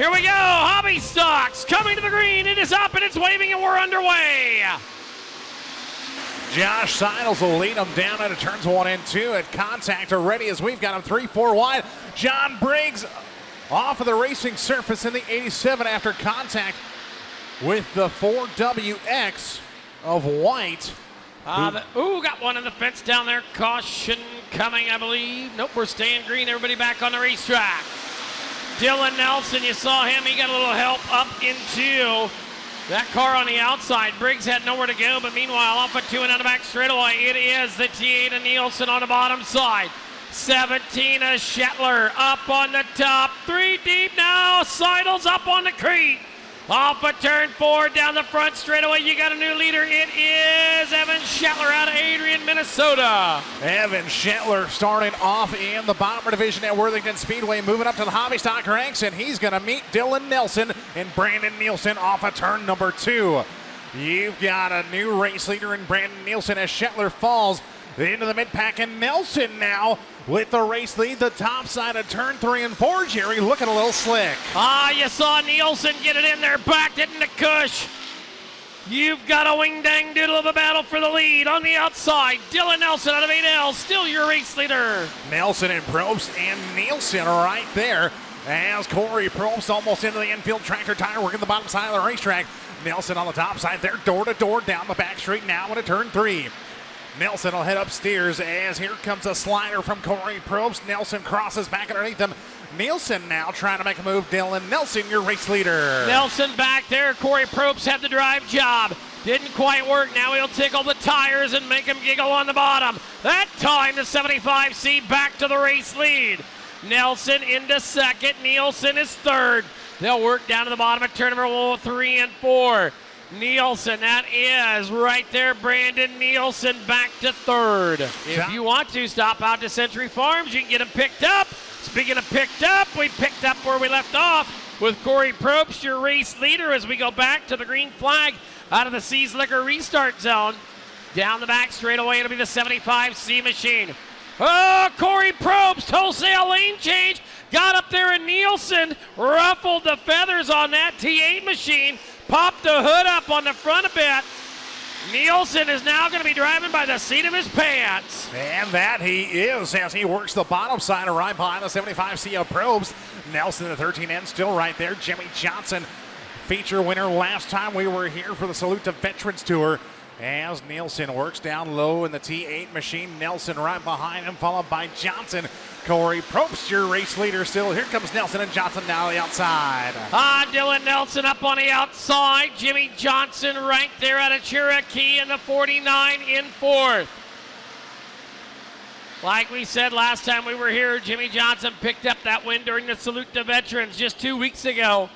Here we go, Hobby Stocks coming to the green. It is up and it's waving and we're underway. Josh Seidels will lead him down into turns 1 and 2 at contact already as we've got him 3-4 wide. John Briggs off of the racing surface in the 87 after contact with the 4WX of White. Got one on the fence down there. Caution coming, I believe. Nope, we're staying green. Everybody back on the racetrack. Dylan Nelson, you saw him. He got a little help up into that car on the outside. Briggs had nowhere to go, but meanwhile, off of 2 and on the back straightaway, it is the T8 of Nielsen on the bottom side. 17 of Shetler up on the top. 3 deep now. Seidels up on the crate. Off of turn 4 down the front straightaway. You got a new leader. It is Evan Shetler out of Adrian, Minnesota. Evan Shetler starting off in the bomber division at Worthington Speedway, moving up to the hobby stock ranks, and he's going to meet Dylan Nelson and Brandon Nielsen off of turn number 2. You've got a new race leader in Brandon Nielsen as Shetler falls into the mid-pack, and Nelson now with the race lead, the top side of turn 3 and 4. Jerry looking a little slick. You saw Nielsen get it in there, backed it into Cush. You've got a wing-dang doodle of a battle for the lead on the outside. Dylan Nelson out of 8L, still your race leader. Nelson and Probst and Nielsen right there as Corey Probst almost into the infield tractor tire working the bottom side of the racetrack. Nelson on the top side, they're door-to-door down the back straight now into turn 3. Nelson will head upstairs as here comes a slider from Corey Probst. Nelson crosses back underneath him. Nielsen now trying to make a move. Dylan Nelson, your race leader. Nelson back there. Corey Probst had the drive job. Didn't quite work. Now he'll tickle the tires and make him giggle on the bottom. That time the 75C back to the race lead. Nelson into second. Nielsen is third. They'll work down to the bottom of turn number 3 and 4. Nielsen, that is right there. Brandon Nielsen back to third. If you want to, stop out to Century Farms. You can get them picked up. Speaking of picked up, we picked up where we left off with Corey Probst, your race leader, as we go back to the green flag out of the Seas Liquor restart zone. Down the back straightaway, it'll be the 75C machine. Corey Probst, wholesale lane change. Got up there and Nielsen ruffled the feathers on that T8 machine. Popped the hood up on the front a bit. Nielsen is now going to be driving by the seat of his pants. And that he is as he works the bottom side of right behind the 75C of Probst. Nelson, the 13N, still right there. Jimmy Johnson, feature winner last time we were here for the Salute to Veterans Tour. As Nielsen works down low in the T8 machine. Nelson right behind him, followed by Johnson. Corey Probst, your race leader still. Here comes Nelson and Johnson now on the outside. Dylan Nelson up on the outside. Jimmy Johnson right there out of Cherokee in the 49 in 4th. Like we said last time we were here, Jimmy Johnson picked up that win during the Salute to Veterans just 2 weeks ago.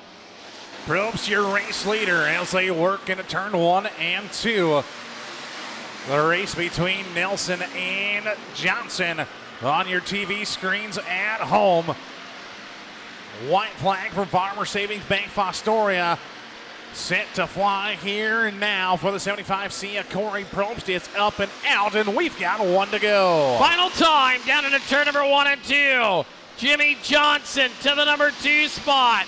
Probst, your race leader, as they work into turn 1 and 2. The race between Nelson and Johnson on your TV screens at home. White flag from Farmer Savings Bank Fostoria. Set to fly here and now for the 75C of Corey Probst. It's up and out, and we've got 1 to go. Final time down into turn number 1 and 2. Jimmy Johnson to the number 2 spot.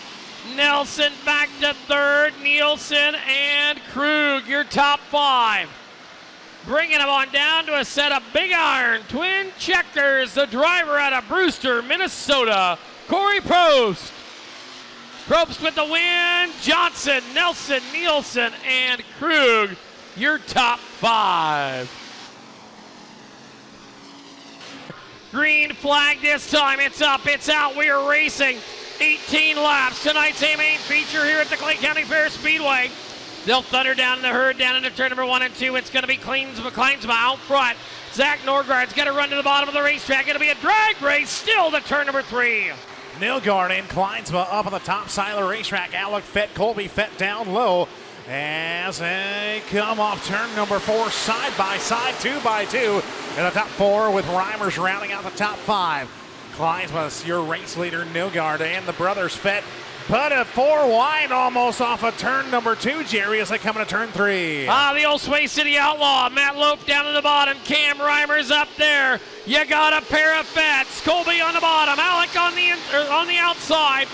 Nelson back to third. Nielsen and Krug, your top 5. Bringing them on down to a set of big iron twin checkers. The driver out of Brewster, Minnesota, Corey Probst. Probst with the win. Johnson, Nelson, Nielsen, and Krug, your top 5. Green flag this time. It's up, it's out. We are racing 18 laps. Tonight's main feature here at the Clay County Fair Speedway. They'll thunder down the herd down into turn number 1 and 2. It's going to be Kleinsma out front. Zach Norgard's got to run to the bottom of the racetrack. It'll be a drag race still to turn number 3. Nilgard and Kleinsma up on the top side of the racetrack. Alec Fett, Colby Fett down low as they come off turn number 4 side by side, 2 by 2 in the top 4 with Reimers rounding out the top 5. Kleinsma's your race leader, Nilgard, and the brothers Fett put it 4 wide almost off of turn number 2, Jerry, as they come into turn 3. The old Sway City Outlaw. Matt Lope down to the bottom. Cam Reimers up there. You got a pair of Fets. Colby on the bottom. Alec on the outside.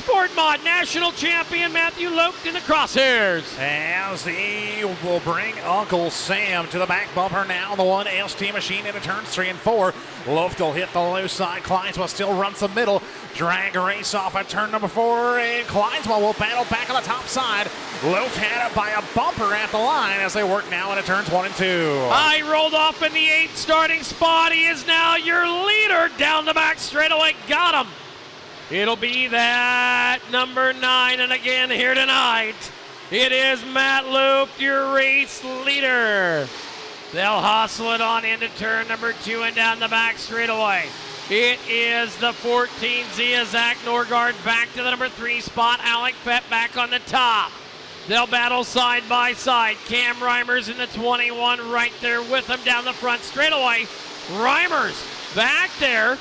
Sportmod national champion Matthew Lope in the crosshairs. As he will bring Uncle Sam to the back bumper now. The 1ST machine into turns 3 and 4. Loft will hit the loose side. Kleinsma still runs the middle. Drag race off at turn number 4. And Kleinsma will battle back on the top side. Loft had it by a bumper at the line as they work now into turns 1 and 2. I rolled off in the 8th starting spot. He is now your leader down the back straightaway. Got him. It'll be that number 9, and again here tonight, it is Matt Loop, your race leader. They'll hustle it on into turn number 2 and down the back straightaway. It is the 14 Zia Zach Norgard back to the number 3 spot. Alec Fett back on the top. They'll battle side by side. Cam Reimers in the 21 right there with them down the front straightaway. Reimers back there.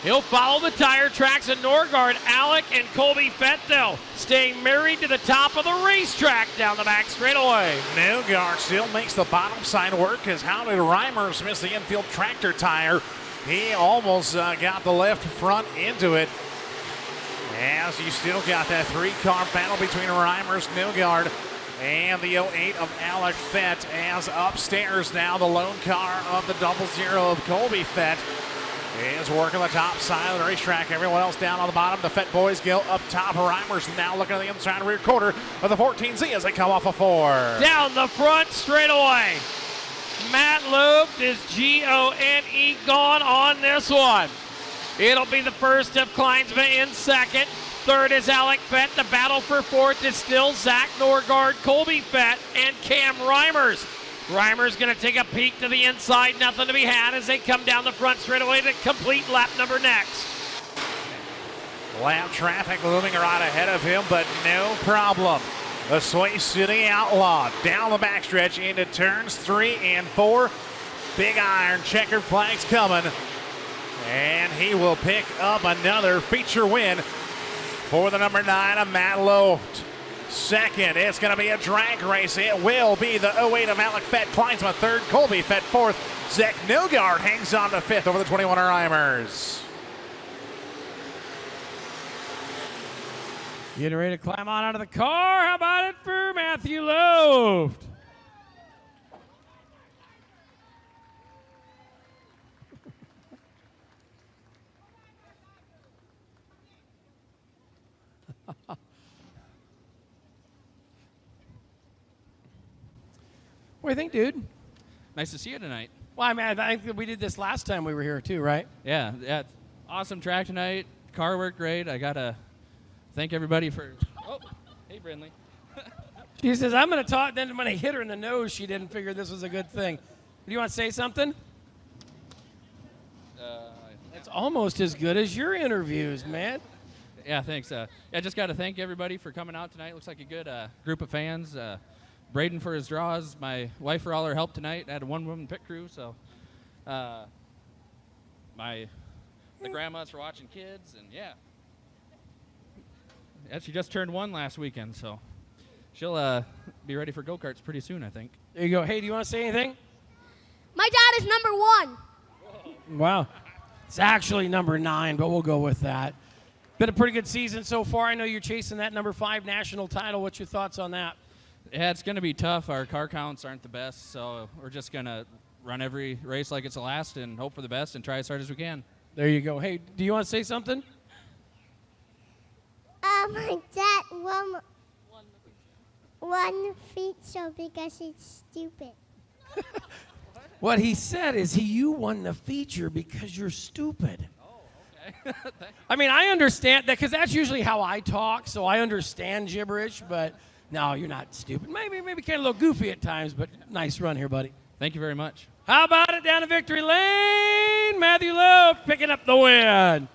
He'll follow the tire tracks and Norgard, Alec, and Colby Fettel staying married to the top of the racetrack down the back straightaway. Norgard still makes the bottom side work, as how did Reimers miss the infield tractor tire? He almost got the left front into it. As you still got that 3-car battle between Reimers, Norgard, and the 08 of Alec Fett, as upstairs now the lone car of the 00 of Colby Fett is working the top side of the racetrack. Everyone else down on the bottom. The Fett boys go up top. Reimers now looking at the inside rear quarter of the 14Z as they come off a 4. Down the front straightaway. Matt Loop is Gone gone on this one. It'll be the first of Kleinsma in second. Third is Alec Fett. The battle for 4th is still Zach Norgard, Colby Fett, and Cam Reimers. Reimers going to take a peek to the inside. Nothing to be had as they come down the front straightaway to complete lap number next. Lap traffic looming right ahead of him, but no problem. The Sway City Outlaw down the backstretch into turns 3 and 4. Big iron checkered flags coming. And he will pick up another feature win for the number 9 of Matt Loft. Second, it's going to be a drag race. It will be the 08 of Alec Fett. Kleinsma third, Colby Fett fourth. Zach Norgard hangs on to fifth over the 21 Reimers. Getting ready to climb on out of the car. How about it for Matthew Loft? What do you think, dude? Nice to see you tonight. Well, I mean, I think we did this last time we were here too, right? Yeah, awesome track tonight. Car worked great. I gotta thank everybody for. Oh, hey, Brindley. She says, I'm going to talk. Then when I hit her in the nose, she didn't figure this was a good thing. Do you want to say something? It's almost as good as your interviews, man. Yeah, thanks. I just got to thank everybody for coming out tonight. Looks like a good group of fans. Braden for his draws. My wife for all her help tonight. I had a one-woman pit crew, so the grandmas for watching kids, and yeah. She just turned 1 last weekend, so she'll be ready for go-karts pretty soon, I think. There you go. Hey, do you want to say anything? My dad is number 1. Wow. It's actually number 9, but we'll go with that. Been a pretty good season so far. I know you're chasing that number 5 national title. What's your thoughts on that? Yeah, it's going to be tough. Our car counts aren't the best, so we're just going to run every race like it's the last and hope for the best and try as hard as we can. There you go. Hey, do you want to say something? My dad won feature because he's stupid. What he said is you won the feature because you're stupid. Oh, okay. I mean, I understand that because that's usually how I talk, so I understand gibberish, but no, you're not stupid. Maybe kind of a little goofy at times, but nice run here, buddy. Thank you very much. How about it down to victory lane? Matthew Lowe picking up the win.